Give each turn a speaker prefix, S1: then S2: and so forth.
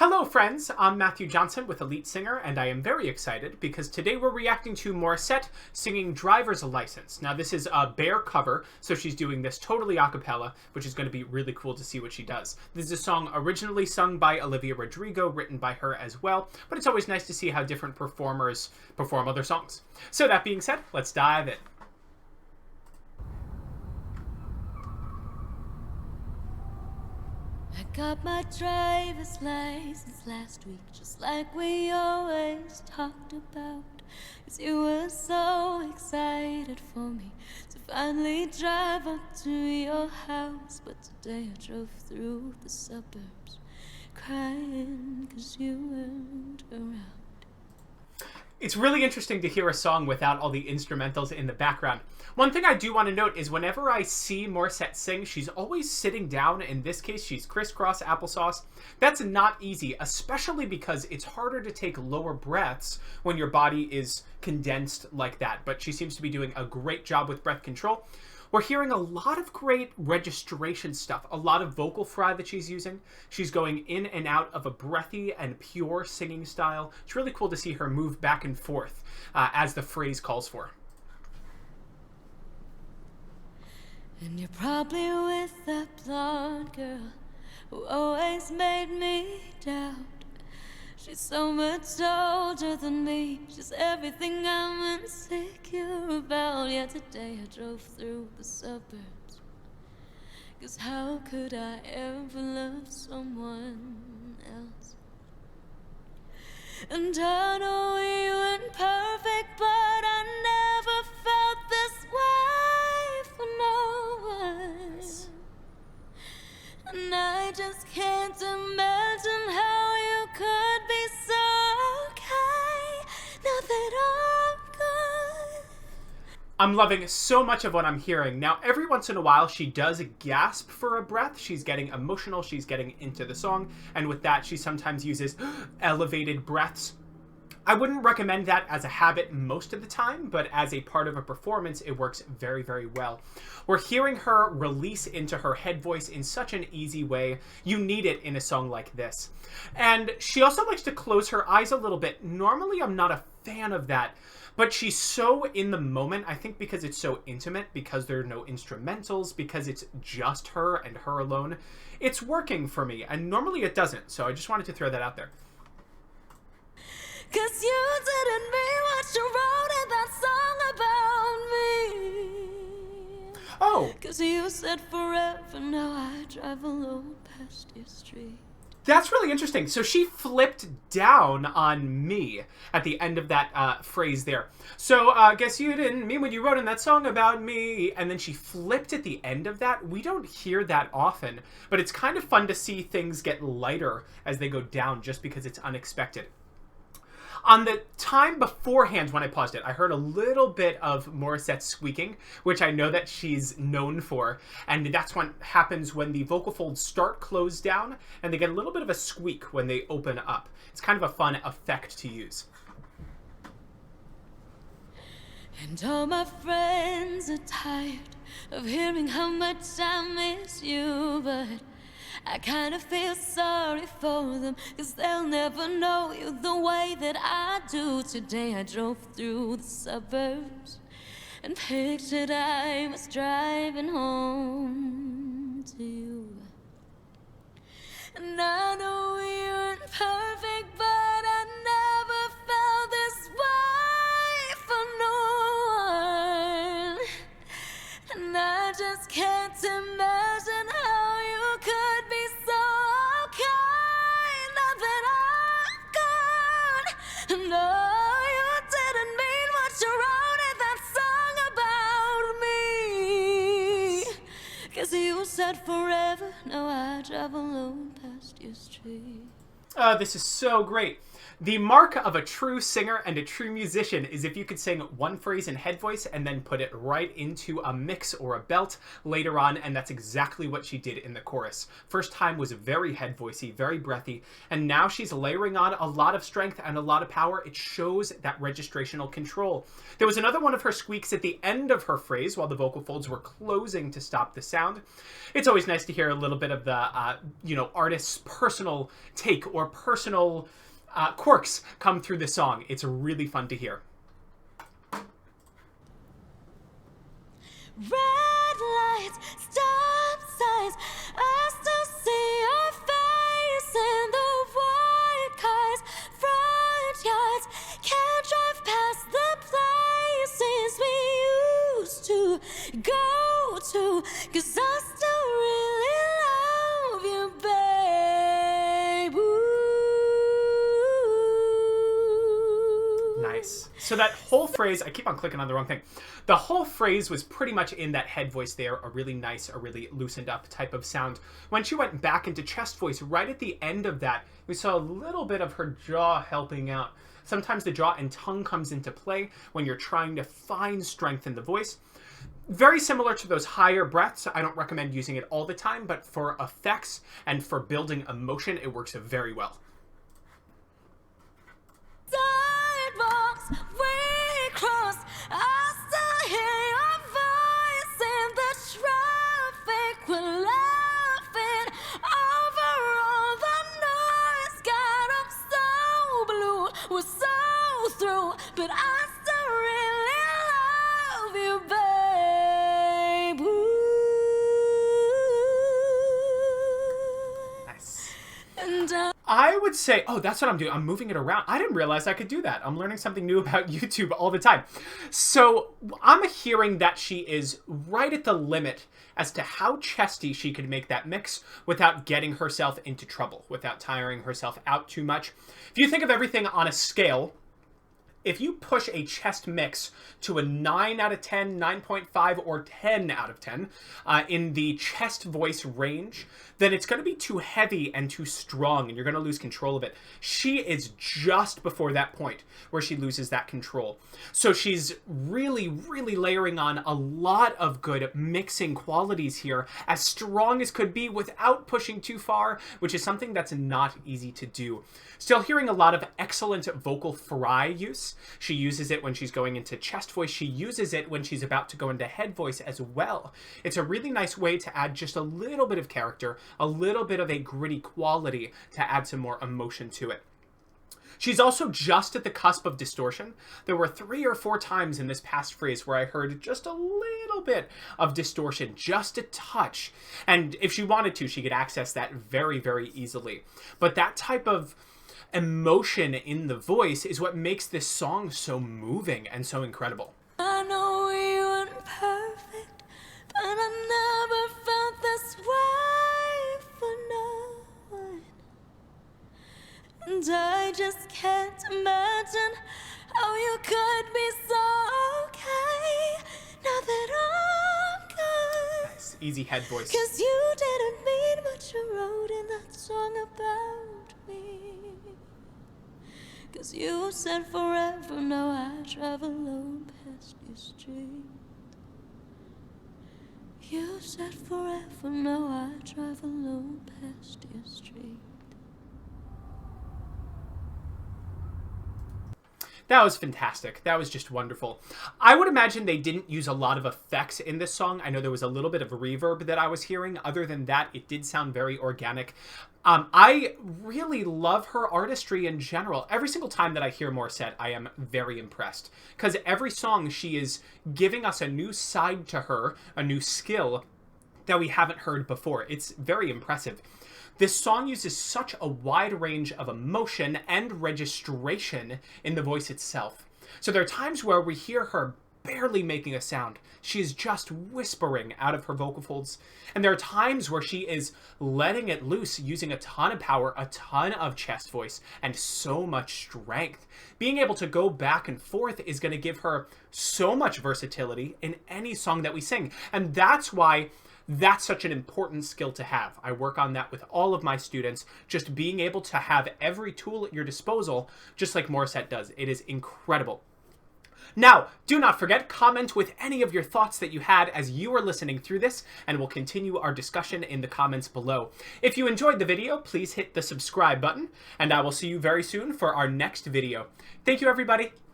S1: Hello friends, I'm Matthew Johnson with Elite Singer, and I am very excited because today we're reacting to Morissette singing Driver's License. Now this is a Bear cover, so she's doing this totally a cappella, which is going to be really cool to see what she does. This is a song originally sung by Olivia Rodrigo, written by her as well, but it's always nice to see how different performers perform other songs. So that being said, let's dive in.
S2: I got my driver's license last week, just like we always talked about. 'Cause you were so excited for me to finally drive up to your house. But today I drove through the suburbs, crying 'cause you weren't around.
S1: It's really interesting to hear a song without all the instrumentals in the background. One thing I do want to note is whenever I see Morissette sing, she's always sitting down. In this case, she's crisscross applesauce. That's not easy, especially because it's harder to take lower breaths when your body is condensed like that. But she seems to be doing a great job with breath control. We're hearing a lot of great registration stuff, a lot of vocal fry that she's using. She's going in and out of a breathy and pure singing style. It's really cool to see her move back and forth as the phrase calls for.
S2: And you're probably with that blonde girl who always made me doubt. She's so much older than me. She's everything I'm insecure about. Yeah, today I drove through the suburbs, 'cause how could I ever love someone else? And I know we weren't perfect, but I never felt this way for no one. And I just can't imagine how you could be so okay now that I'm gone.
S1: I'm loving so much of what I'm hearing. Now, every once in a while, she does gasp for a breath. She's getting emotional. She's getting into the song. And with that, she sometimes uses elevated breaths. I wouldn't recommend that as a habit most of the time, but as a part of a performance, it works very, very well. We're hearing her release into her head voice in such an easy way. You need it in a song like this. And she also likes to close her eyes a little bit. Normally, I'm not a fan of that, but she's so in the moment, I think because it's so intimate, because there are no instrumentals, because it's just her and her alone. It's working for me, and normally it doesn't, so I just wanted to throw that out there.
S2: 'Cause you didn't mean what you wrote in that song about me.
S1: Oh!
S2: 'Cause you said forever, now I drive alone past your street.
S1: That's really interesting. So she flipped down on me at the end of that phrase there. So guess you didn't mean what you wrote in that song about me. And then she flipped at the end of that. We don't hear that often, but it's kind of fun to see things get lighter as they go down just because it's unexpected. On the time beforehand when I paused it, I heard a little bit of Morissette squeaking, which I know that she's known for. And that's what happens when the vocal folds start closed down, and they get a little bit of a squeak when they open up. It's kind of a fun effect to use.
S2: And all my friends are tired of hearing how much I miss you, but I kind of feel sorry for them, 'cause they'll never know you the way that I do. Today I drove through the suburbs and pictured I was driving home to you. And I know we weren't perfect, but I never felt this way for no one. And I just can't imagine how you could be so okay now that I'm gone. No, you didn't mean what you wrote in that song about me. 'Cause you said forever, now I drive alone past your street.
S1: This is so great. The mark of a true singer and a true musician is if you could sing one phrase in head voice and then put it right into a mix or a belt later on, and that's exactly what she did in the chorus. First time was very head voicey, very breathy, and now she's layering on a lot of strength and a lot of power. It shows that registrational control. There was another one of her squeaks at the end of her phrase while the vocal folds were closing to stop the sound. It's always nice to hear a little bit of the, artist's personal take or personal quirks come through the song. It's really fun to hear.
S2: Red lights, stop signs, I still see your face in the white cars, front yards, can't drive past the places we used to go to, 'cause I still really love you, babe. Ooh.
S1: Nice. So that whole phrase, I keep on clicking on the wrong thing. The whole phrase was pretty much in that head voice there, a really nice, a really loosened up type of sound. When she went back into chest voice, right at the end of that, we saw a little bit of her jaw helping out. Sometimes the jaw and tongue comes into play when you're trying to find strength in the voice. Very similar to those higher breaths. I don't recommend using it all the time, but for effects and for building emotion, it works very well.
S2: Sidewalks we cross, I still hear your voice in the traffic. We're laughing over all the noise. God, I'm so blue, we're so through, but I still really love you, babe. Ooh.
S1: Nice.
S2: And
S1: I would say, oh, that's what I'm doing. I'm moving it around. I didn't realize I could do that. I'm learning something new about YouTube all the time. So I'm hearing that she is right at the limit as to how chesty she could make that mix without getting herself into trouble, without tiring herself out too much. If you think of everything on a scale, if you push a chest mix to a 9 out of 10, 9.5, or 10 out of 10 in the chest voice range, then it's going to be too heavy and too strong, and you're going to lose control of it. She is just before that point where she loses that control. So she's really, really layering on a lot of good mixing qualities here, as strong as could be without pushing too far, which is something that's not easy to do. Still hearing a lot of excellent vocal fry use. She uses it when she's going into chest voice. She uses it when she's about to go into head voice as well. It's a really nice way to add just a little bit of character, a little bit of a gritty quality to add some more emotion to it. She's also just at the cusp of distortion. There were 3 or 4 times in this past phrase where I heard just a little bit of distortion, just a touch. And if she wanted to, she could access that very, very easily. But that type of emotion in the voice is what makes this song so moving and so incredible.
S2: I know we weren't perfect, but I never felt this way for no one. And I just can't imagine how you could be so okay now that I'm gone.
S1: Nice, easy head voice.
S2: 'Cause you didn't mean what you wrote in that song about me. 'Cause you said forever, now I drive alone past your street. You said forever, now I drive alone past your street.
S1: That was fantastic. That was just wonderful. I would imagine they didn't use a lot of effects in this song. I know there was a little bit of reverb that I was hearing. Other than that, it did sound very organic. I really love her artistry in general. Every single time that I hear Morissette, I am very impressed. Because every song, she is giving us a new side to her, a new skill that we haven't heard before. It's very impressive. This song uses such a wide range of emotion and registration in the voice itself. So there are times where we hear her barely making a sound. She is just whispering out of her vocal folds. And there are times where she is letting it loose, using a ton of power, a ton of chest voice, and so much strength. Being able to go back and forth is going to give her so much versatility in any song that we sing. And that's why That's such an important skill to have. I work on that with all of my students, just being able to have every tool at your disposal, just like Morissette does. It is incredible. Now, do not forget, comment with any of your thoughts that you had as you were listening through this, and we'll continue our discussion in the comments below. If you enjoyed the video, please hit the subscribe button, and I will see you very soon for our next video. Thank you, everybody.